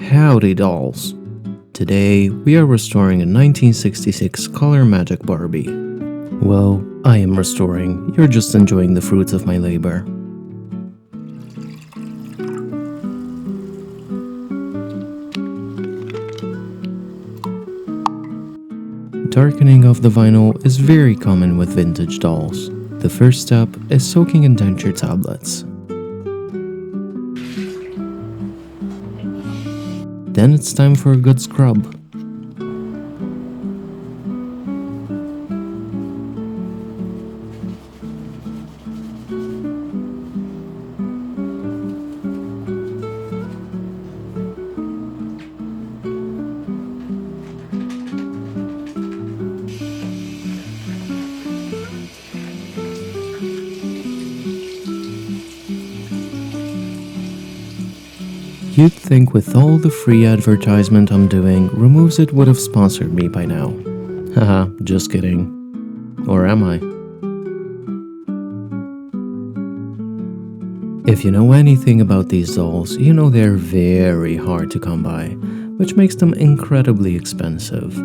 Howdy dolls! Today we are restoring a 1966 Color Magic Barbie. Well, I am restoring, you're just enjoying the fruits of my labor. Darkening of the vinyl is very common with vintage dolls. The first step is soaking in denture tablets. Then it's time for a good scrub. You'd think with all the free advertisement I'm doing, Removes It would have sponsored me by now. Haha, just kidding. Or am I? If you know anything about these dolls, you know they're very hard to come by, which makes them incredibly expensive.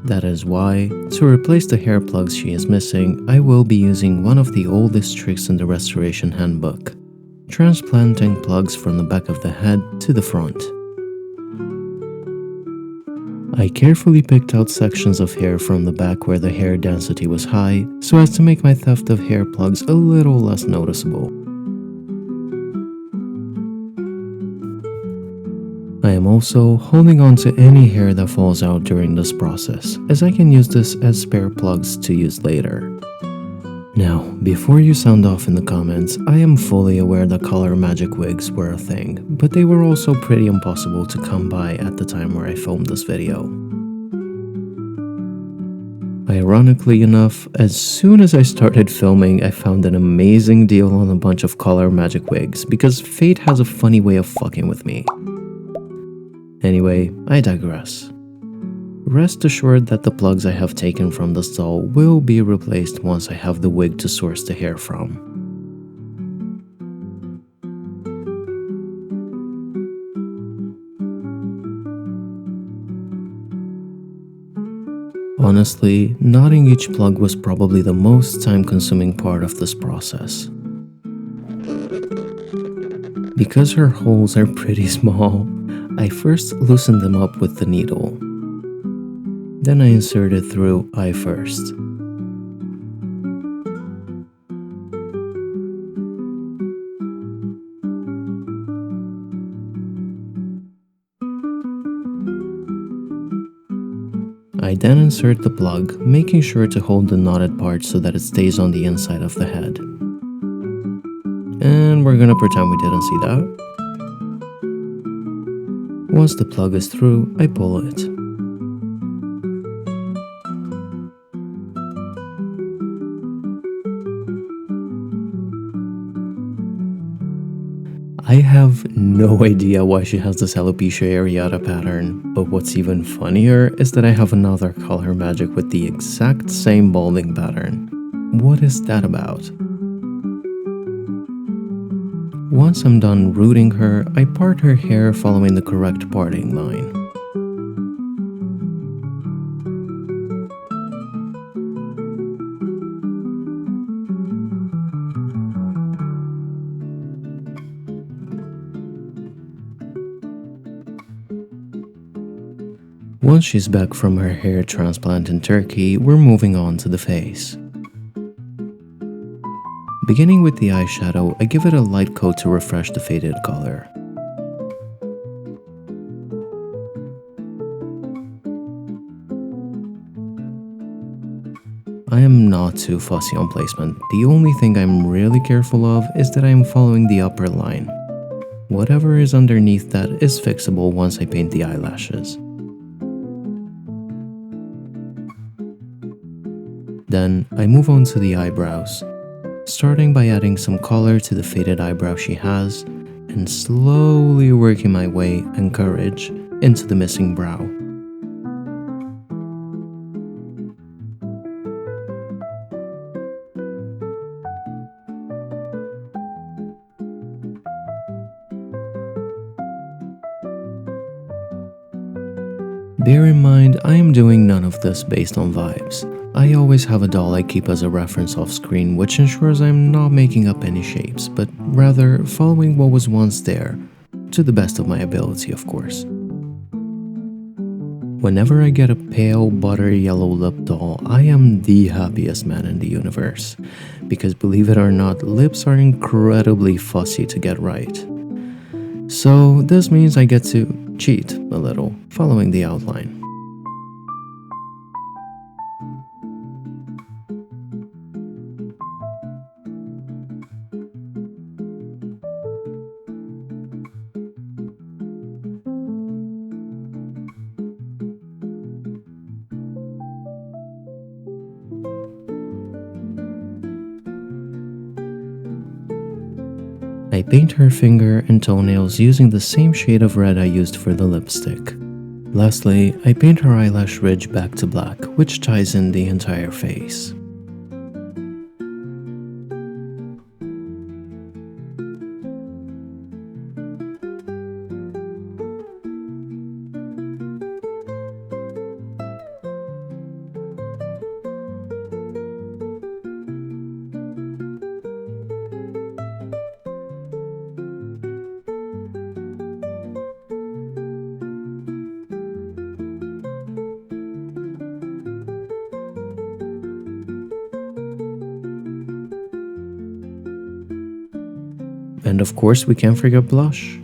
That is why, to replace the hair plugs she is missing, I will be using one of the oldest tricks in the restoration handbook. Transplanting plugs from the back of the head to the front. I carefully picked out sections of hair from the back where the hair density was high, so as to make my theft of hair plugs a little less noticeable. I am also holding on to any hair that falls out during this process, as I can use this as spare plugs to use later. Now, before you sound off in the comments, I am fully aware that color magic wigs were a thing, but they were also pretty impossible to come by at the time where I filmed this video. Ironically enough, as soon as I started filming, I found an amazing deal on a bunch of color magic wigs because fate has a funny way of fucking with me. Anyway, I digress. Rest assured that the plugs I have taken from this doll will be replaced once I have the wig to source the hair from. Honestly, knotting each plug was probably the most time-consuming part of this process. Because her holes are pretty small, I first loosened them up with the needle. Then I insert it through eye first. I then insert the plug, making sure to hold the knotted part so that it stays on the inside of the head. And we're gonna pretend we didn't see that. Once the plug is through, I pull it. I have no idea why she has this alopecia areata pattern, but what's even funnier is that I have another color magic with the exact same balding pattern. What is that about? Once I'm done rooting her, I part her hair following the correct parting line. Once she's back from her hair transplant in Turkey, we're moving on to the face. Beginning with the eyeshadow, I give it a light coat to refresh the faded color. I am not too fussy on placement. The only thing I'm really careful of is that I am following the upper line. Whatever is underneath that is fixable once I paint the eyelashes. Then, I move on to the eyebrows, starting by adding some color to the faded eyebrow she has, and slowly working my way and courage into the missing brow. Bear in mind, I am doing none of this based on vibes. I always have a doll I keep as a reference off screen, which ensures I'm not making up any shapes, but rather following what was once there, to the best of my ability, of course. Whenever I get a pale, buttery yellow lip doll, I am the happiest man in the universe. Because believe it or not, lips are incredibly fussy to get right. So this means I get to cheat a little, following the outline. I paint her finger and toenails using the same shade of red I used for the lipstick. Lastly, I paint her eyelash ridge back to black, which ties in the entire face. And of course, we can't forget blush.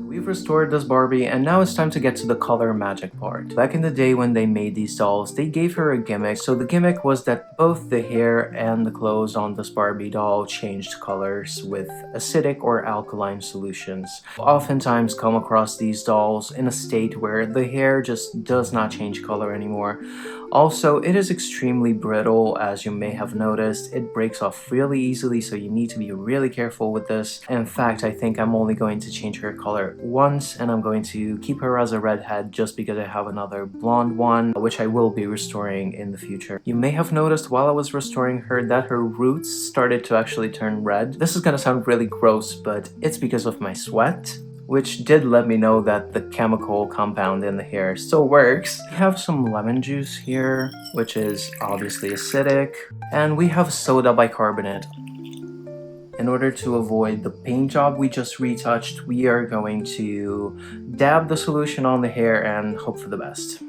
We've restored this Barbie, and now it's time to get to the color magic part. Back in the day when they made these dolls, they gave her a gimmick. So the gimmick was that both the hair and the clothes on this Barbie doll changed colors with acidic or alkaline solutions. Oftentimes come across these dolls in a state where the hair just does not change color anymore. Also, it is extremely brittle, as you may have noticed. It breaks off really easily, so you need to be really careful with this. In fact, I think I'm only going to change her color once, and I'm going to keep her as a redhead just because I have another blonde one, which I will be restoring in the future. You may have noticed while I was restoring her that her roots started to actually turn red. This is gonna sound really gross, but it's because of my sweat, which did let me know that the chemical compound in the hair still works. We have some lemon juice here, which is obviously acidic, and we have soda bicarbonate. In order to avoid the paint job we just retouched, we are going to dab the solution on the hair and hope for the best.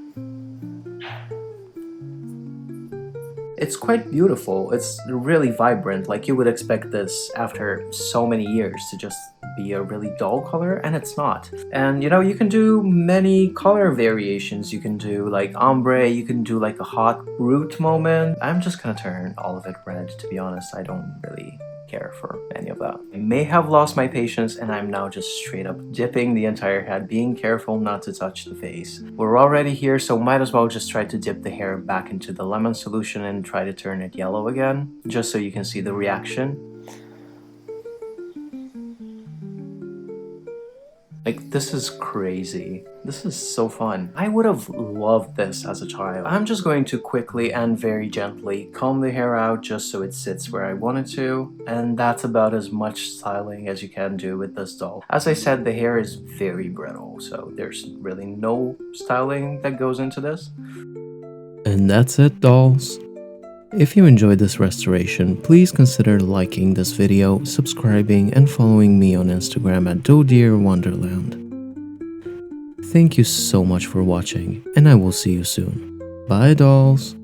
It's quite beautiful. It's really vibrant, like you would expect this after so many years to just be a really dull color, and it's not. And you know, you can do many color variations. You can do like ombre, you can do like a hot root moment. I'm just gonna turn all of it red, to be honest. I don't really care for any of that. I may have lost my patience and I'm now just straight up dipping the entire head, being careful not to touch the face. We're already here, so might as well just try to dip the hair back into the lemon solution and try to turn it yellow again, just so you can see the reaction. Like, this is crazy. This is so fun. I would have loved this as a child. I'm just going to quickly and very gently comb the hair out just so it sits where I want it to. And that's about as much styling as you can do with this doll. As I said, the hair is very brittle, so there's really no styling that goes into this. And that's it, dolls. If you enjoyed this restoration, please consider liking this video, subscribing, and following me on Instagram at DoDearWonderland. Thank you so much for watching, and I will see you soon. Bye, dolls!